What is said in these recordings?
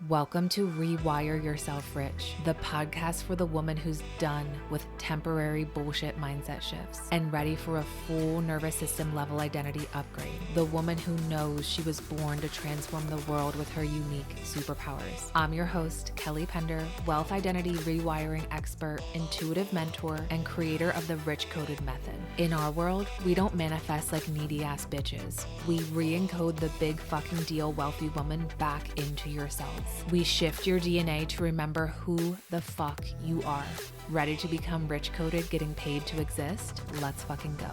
Welcome to Rewire Yourself Rich, the podcast for the woman who's done with temporary bullshit mindset shifts and ready for a full nervous system level identity upgrade. The woman who knows she was born to transform the world with her unique superpowers. I'm your host, Kelly Pender, wealth identity rewiring expert, intuitive mentor, and creator of the Rich Coded Method. In our world, we don't manifest like needy ass bitches. We re-encode the big fucking deal wealthy woman back into yourselves. We shift your DNA to remember who the fuck you are. Ready to become rich coded, getting paid to exist? Let's fucking go.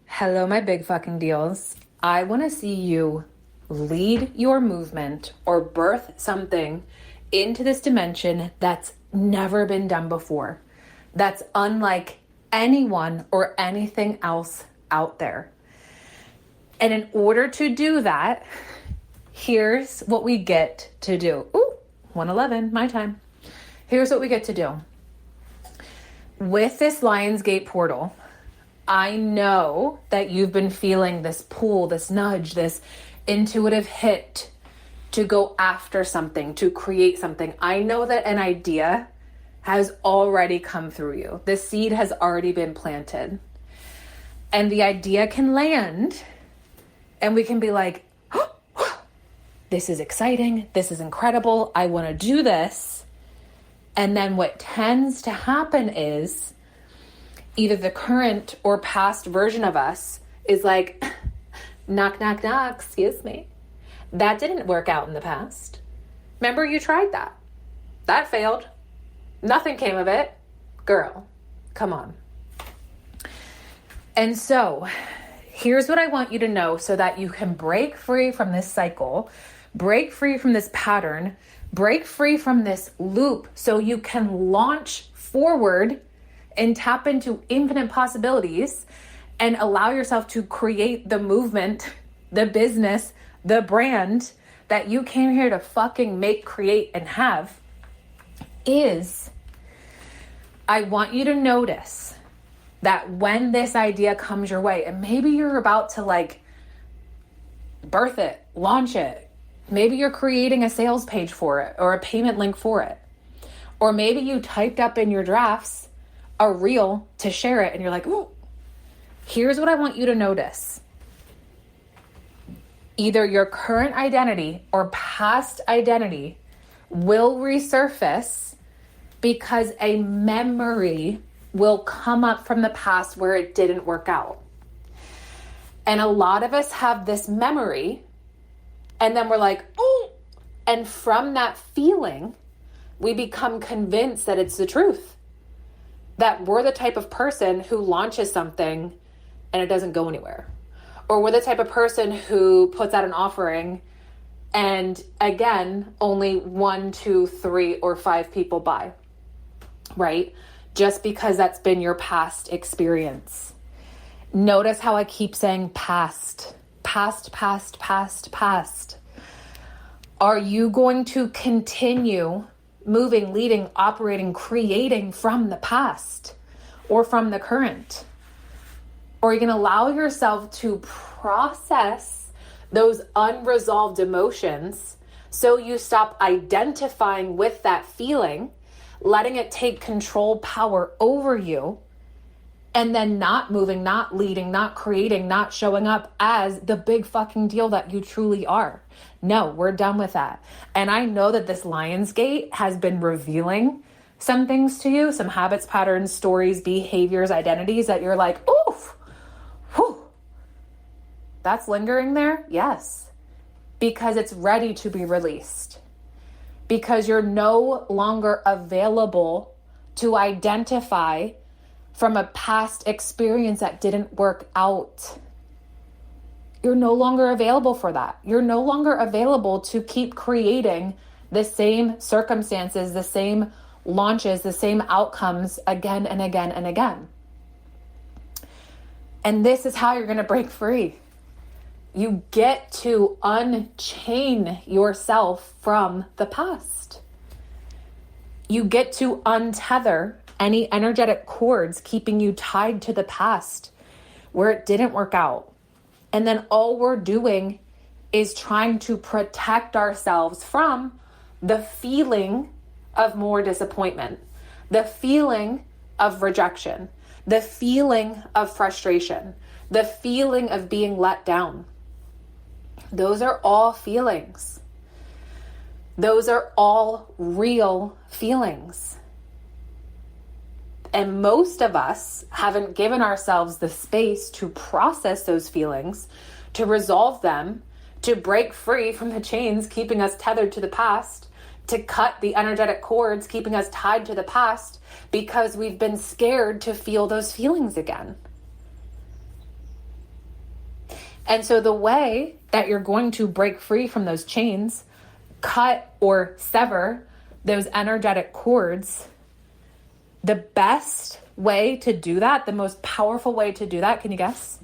Hello, my big fucking deals. I want to see you lead your movement or birth something into this dimension that's never been done before. That's unlike anyone or anything else out there. And in order to do that, here's what we get to do. Ooh, 1:11, my time. Here's what we get to do. With this Lionsgate portal, I know that you've been feeling this pull, this nudge, this intuitive hit to go after something, to create something. I know that an idea has already come through you. The seed has already been planted. And the idea can land and we can be like, this is exciting. This is incredible. I want to do this. And then what tends to happen is either the current or past version of us is like, knock, knock, knock, excuse me. That didn't work out in the past. Remember you tried that. That failed. Nothing came of it. Girl, come on. And so here's what I want you to know so that you can break free from this cycle, break free from this pattern, break free from this loop so you can launch forward and tap into infinite possibilities and allow yourself to create the movement, the business, the brand that you came here to fucking make, create, and have. Is I want you to notice that when this idea comes your way, and maybe you're about to like birth it, launch it, maybe you're creating a sales page for it or a payment link for it, or maybe you typed up in your drafts a reel to share it and you're like, ooh, here's what I want you to notice. Either your current identity or past identity will resurface because a memory will come up from the past where it didn't work out. And a lot of us have this memory and then we're like, oh, and from that feeling, we become convinced that it's the truth, that we're the type of person who launches something and it doesn't go anywhere. Or we're the type of person who puts out an offering and again, only 1, 2, 3, or 5 people buy, right? Just because that's been your past experience. Notice how I keep saying past, past, past, past, past. Are you going to continue moving, leading, operating, creating from the past or from the current? Or are you going to allow yourself to process those unresolved emotions so you stop identifying with that feeling, letting it take control, power over you, and then not moving, not leading, not creating, not showing up as the big fucking deal that you truly are? No, we're done with that. And I know that this Lionsgate has been revealing some things to you, some habits, patterns, stories, behaviors, identities that you're like, oof, whew, that's lingering there? Yes, because it's ready to be released. Because you're no longer available to identify from a past experience that didn't work out. You're no longer available for that. You're no longer available to keep creating the same circumstances, the same launches, the same outcomes again and again and again. And this is how you're going to break free. You get to unchain yourself from the past. You get to untether any energetic cords keeping you tied to the past where it didn't work out. And then all we're doing is trying to protect ourselves from the feeling of more disappointment, the feeling of rejection, the feeling of frustration, the feeling of being let down. Those are all feelings. Those are all real feelings. And most of us haven't given ourselves the space to process those feelings, to resolve them, to break free from the chains keeping us tethered to the past, to cut the energetic cords keeping us tied to the past, because we've been scared to feel those feelings again. And so the way that you're going to break free from those chains, cut or sever those energetic cords, the best way to do that, the most powerful way to do that, can you guess?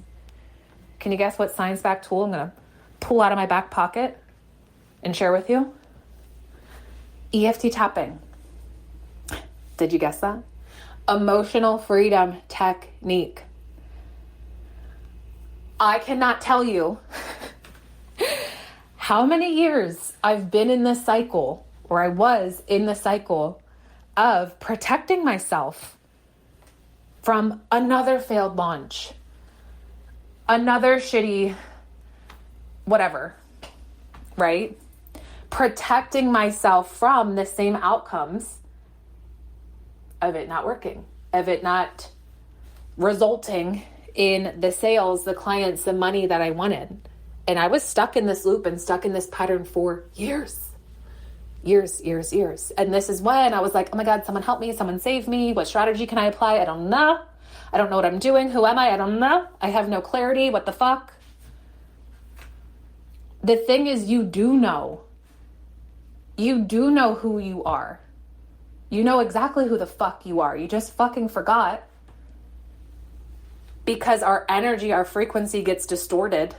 Can you guess what science-backed tool I'm going to pull out of my back pocket and share with you? EFT tapping. Did you guess that? Emotional freedom technique. I cannot tell you how many years I've been in this cycle, or I was in the cycle of protecting myself from another failed launch, another shitty whatever, right? Protecting myself from the same outcomes of it not working, of it not resulting in the sales, the clients, the money that I wanted. And I was stuck in this loop and stuck in this pattern for years. And this is when I was like, oh my God, someone help me, someone save me. What strategy can I apply? I don't know. I don't know what I'm doing. Who am I? I don't know. I have no clarity. What the fuck? The thing is, you do know. You do know who you are. You know exactly who the fuck you are. You just fucking forgot. Because our energy, our frequency gets distorted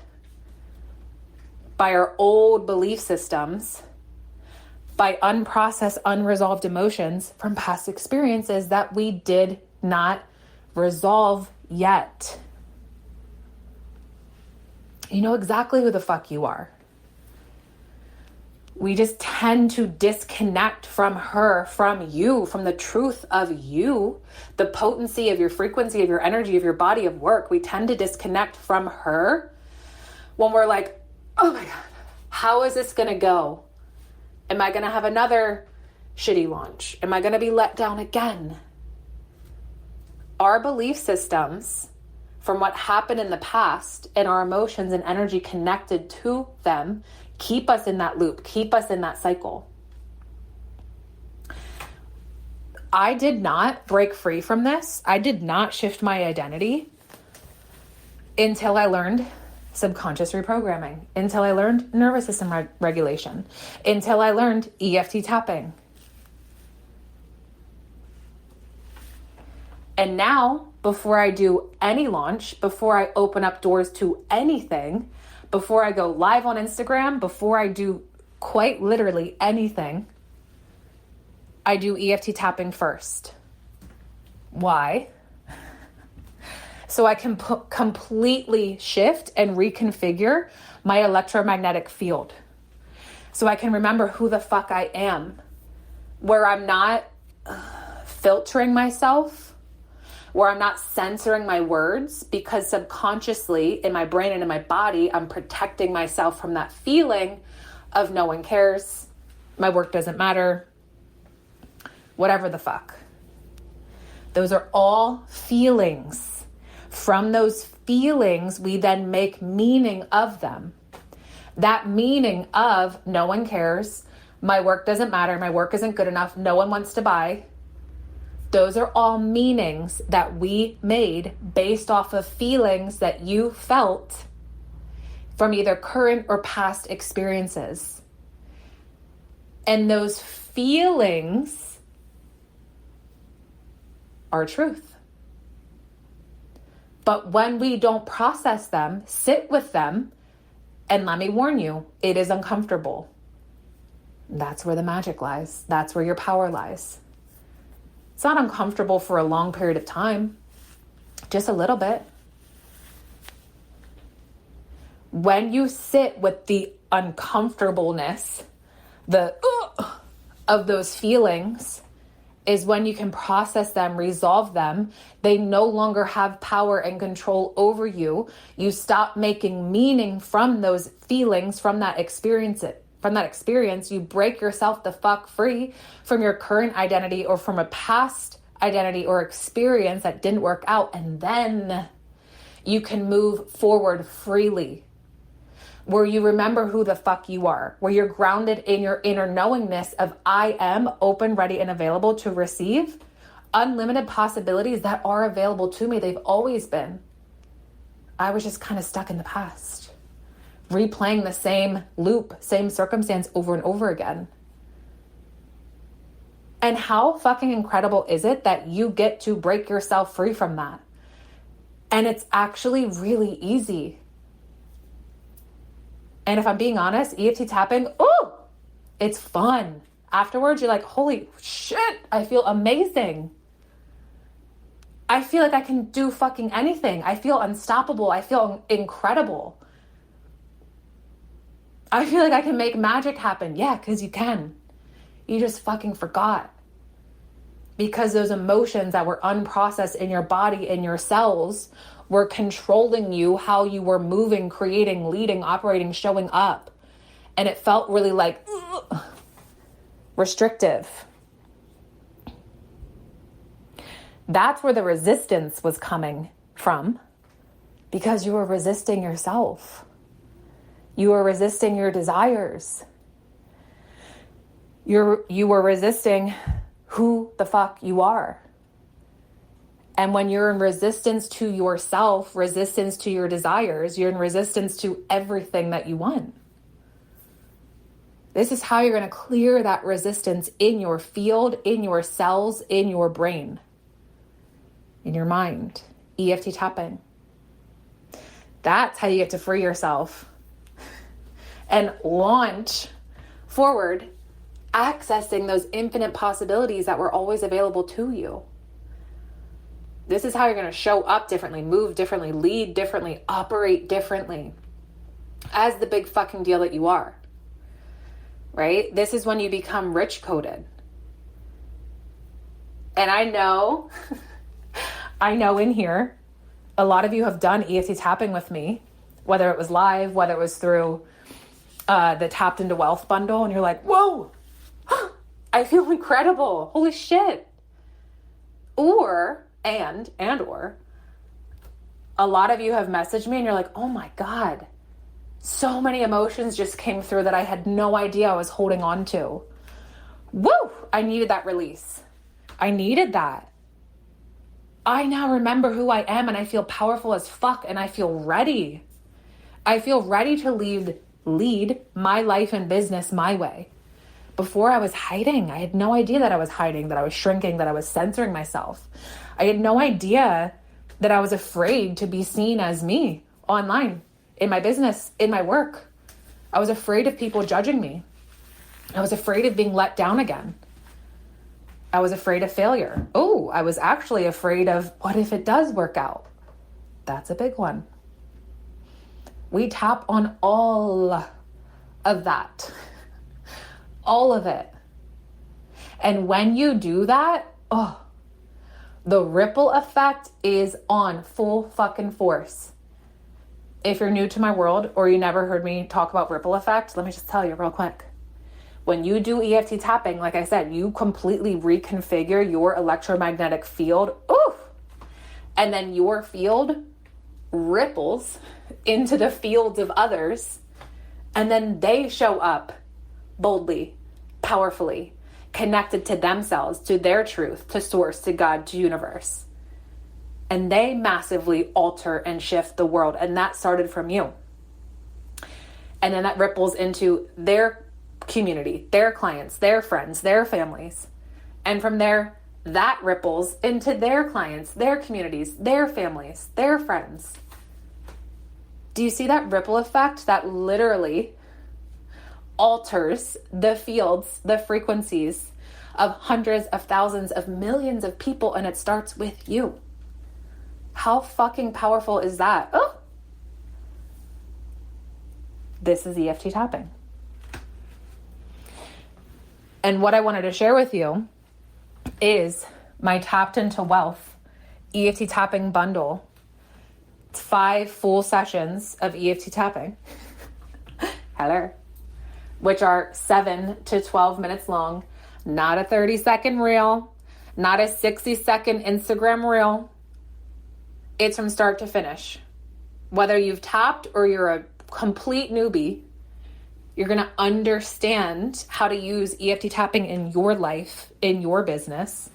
by our old belief systems, by unprocessed, unresolved emotions from past experiences that we did not resolve yet. You know exactly who the fuck you are. We just tend to disconnect from her, from you, from the truth of you, the potency of your frequency, of your energy, of your body of work. We tend to disconnect from her when we're like, oh my God, how is this going to go? Am I going to have another shitty launch? Am I going to be let down again? Our belief systems from what happened in the past and our emotions and energy connected to them keep us in that loop, keep us in that cycle. I did not break free from this. I did not shift my identity until I learned subconscious reprogramming, until I learned nervous system regulation, until I learned EFT tapping. And now, before I do any launch, before I open up doors to anything, before I go live on Instagram, before I do quite literally anything, I do EFT tapping first. Why? So I can completely shift and reconfigure my electromagnetic field. So I can remember who the fuck I am, where I'm not filtering myself, where I'm not censoring my words, because subconsciously in my brain and in my body, I'm protecting myself from that feeling of no one cares, my work doesn't matter, whatever the fuck. Those are all feelings. From those feelings, we then make meaning of them. That meaning of no one cares, my work doesn't matter, my work isn't good enough, no one wants to buy. Those are all meanings that we made based off of feelings that you felt from either current or past experiences. And those feelings are truth. But when we don't process them, sit with them, and let me warn you, it is uncomfortable. That's where the magic lies. That's where your power lies. It's not uncomfortable for a long period of time, just a little bit. When you sit with the uncomfortableness, the of those feelings, is when you can process them, resolve them. They no longer have power and control over you. You stop making meaning from those feelings, from that experience. You break yourself the fuck free from your current identity or from a past identity or experience that didn't work out. And then you can move forward freely, where you remember who the fuck you are, where you're grounded in your inner knowingness of I am open, ready, and available to receive unlimited possibilities that are available to me. They've always been. I was just kind of stuck in the past, replaying the same loop, same circumstance over and over again. And how fucking incredible is it that you get to break yourself free from that? And it's actually really easy. And if I'm being honest, EFT tapping, it's fun. Afterwards, you're like, holy shit, I feel amazing. I feel like I can do fucking anything. I feel unstoppable. I feel incredible. I feel like I can make magic happen. Yeah, because you can. You just fucking forgot. Because those emotions that were unprocessed in your body, in your cells, were controlling you, how you were moving, creating, leading, operating, showing up. And it felt really like restrictive. That's where the resistance was coming from, because you were resisting yourself. You were resisting your desires. You were resisting who the fuck you are. And when you're in resistance to yourself, resistance to your desires, you're in resistance to everything that you want. This is how you're going to clear that resistance in your field, in your cells, in your brain, in your mind. EFT tapping. That's how you get to free yourself and launch forward, accessing those infinite possibilities that were always available to you. This is how you're going to show up differently, move differently, lead differently, operate differently as the big fucking deal that you are, right? This is when you become rich coded. And I know in here, a lot of you have done EFT tapping with me, whether it was live, whether it was through the Tapped into Wealth bundle. And you're like, whoa, I feel incredible. Holy shit. Or a lot of you have messaged me and you're like, oh my God, so many emotions just came through that I had no idea I was holding on to. Woo! I needed that release. I needed that. I now remember who I am and I feel powerful as fuck and I feel ready. I feel ready to lead my life and business my way. Before I was hiding. I had no idea that I was hiding, that I was shrinking, that I was censoring myself. I had no idea that I was afraid to be seen as me online, in my business, in my work. I was afraid of people judging me. I was afraid of being let down again. I was afraid of failure. Oh, I was actually afraid of what if it does work out? That's a big one. We tap on all of that. All of it. And when you do that, the ripple effect is on full fucking force. If you're new to my world or you never heard me talk about ripple effect, let me just tell you real quick. When you do EFT tapping, like I said, you completely reconfigure your electromagnetic field. And then your field ripples into the fields of others. And then they show up boldly, powerfully, connected to themselves, to their truth, to source, to God, to universe. And they massively alter and shift the world. And that started from you. And then that ripples into their community, their clients, their friends, their families. And from there, that ripples into their clients, their communities, their families, their friends. Do you see that ripple effect that literally alters the fields, the frequencies of hundreds of thousands of millions of people, and it starts with you? How fucking powerful is that? This is EFT tapping. And what I wanted to share with you is my Tapped into Wealth EFT tapping bundle. It's 5 full sessions of EFT tapping. Hello. Which are 7 to 12 minutes long, not a 30-second reel, not a 60-second Instagram reel. It's from start to finish. Whether you've tapped or you're a complete newbie, you're going to understand how to use EFT tapping in your life, in your business.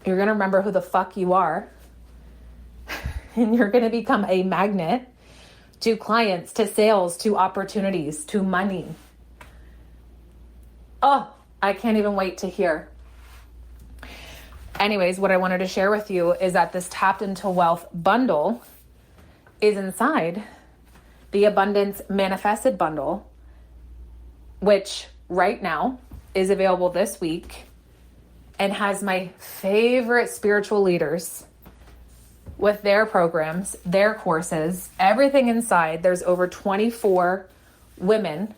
You're going to remember who the fuck you are. And you're going to become a magnet to clients, to sales, to opportunities, to money. Oh, I can't even wait to hear. Anyways, what I wanted to share with you is that this Tapped into Wealth bundle is inside the Abundance Manifested bundle, which right now is available this week and has my favorite spiritual leaders with their programs, their courses, everything inside. There's over 24 women.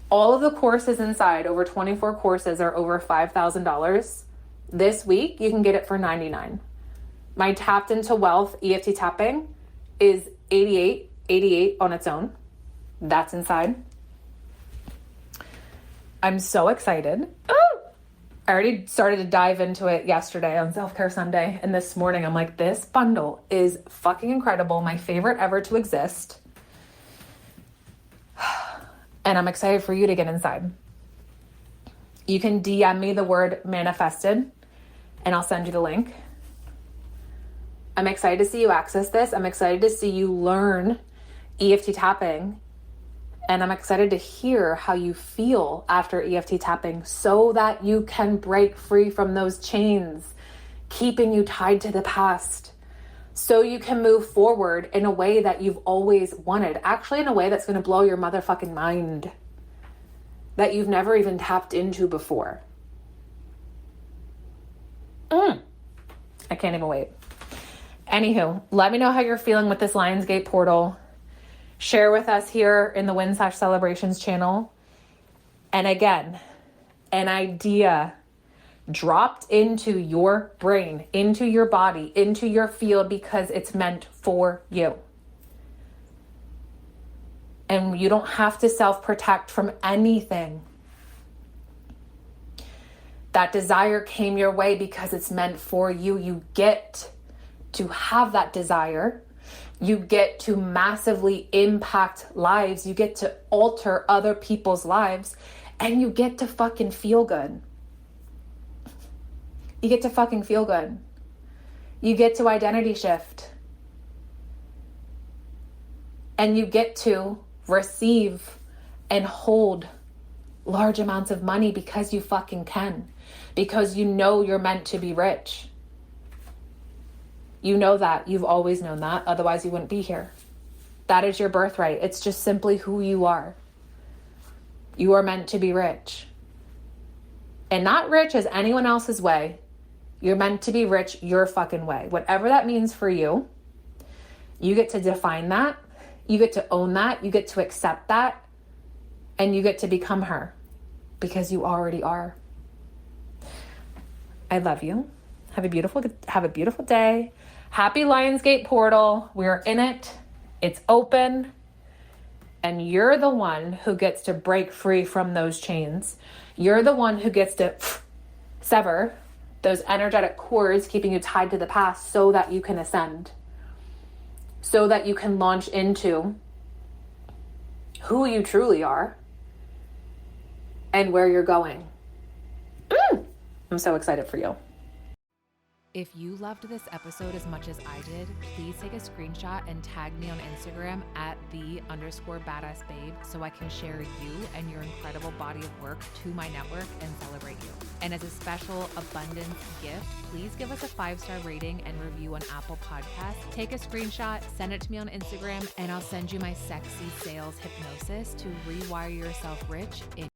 All of the courses inside, over 24 courses, are over $5,000. This week, you can get it for $99. My Tapped into Wealth EFT tapping is $88 on its own. That's inside. I'm so excited. I already started to dive into it yesterday on Self-Care Sunday. And this morning, I'm like, this bundle is fucking incredible. My favorite ever to exist. And I'm excited for you to get inside. You can DM me the word manifested and I'll send you the link. I'm excited to see you access this. I'm excited to see you learn EFT tapping. And I'm excited to hear how you feel after EFT tapping so that you can break free from those chains, keeping you tied to the past. So you can move forward in a way that you've always wanted. Actually, in a way that's going to blow your motherfucking mind. That you've never even tapped into before. I can't even wait. Anywho, let me know how you're feeling with this Lionsgate portal. Share with us here in the Win/Celebrations channel. And again, an idea dropped into your brain, into your body, into your field because it's meant for you. And you don't have to self-protect from anything. That desire came your way because it's meant for you. You get to have that desire. You get to massively impact lives. You get to alter other people's lives. And you get to fucking feel good. You get to fucking feel good. You get to identity shift. And you get to receive and hold large amounts of money because you fucking can. Because you know you're meant to be rich. You know that. You've always known that. Otherwise, you wouldn't be here. That is your birthright. It's just simply who you are. You are meant to be rich. And not rich as anyone else's way. You're meant to be rich your fucking way. Whatever that means for you, you get to define that. You get to own that. You get to accept that. And you get to become her. Because you already are. I love you. Have a beautiful day. Happy Lionsgate portal. We're in it. It's open. And you're the one who gets to break free from those chains. You're the one who gets to sever those energetic cords keeping you tied to the past so that you can ascend. So that you can launch into who you truly are and where you're going. I'm so excited for you. If you loved this episode as much as I did, please take a screenshot and tag me on Instagram at @the_badassbabe so I can share you and your incredible body of work to my network and celebrate you. And as a special abundance gift, please give us a 5-star rating and review on Apple Podcasts. Take a screenshot, send it to me on Instagram, and I'll send you my sexy sales hypnosis to rewire yourself rich in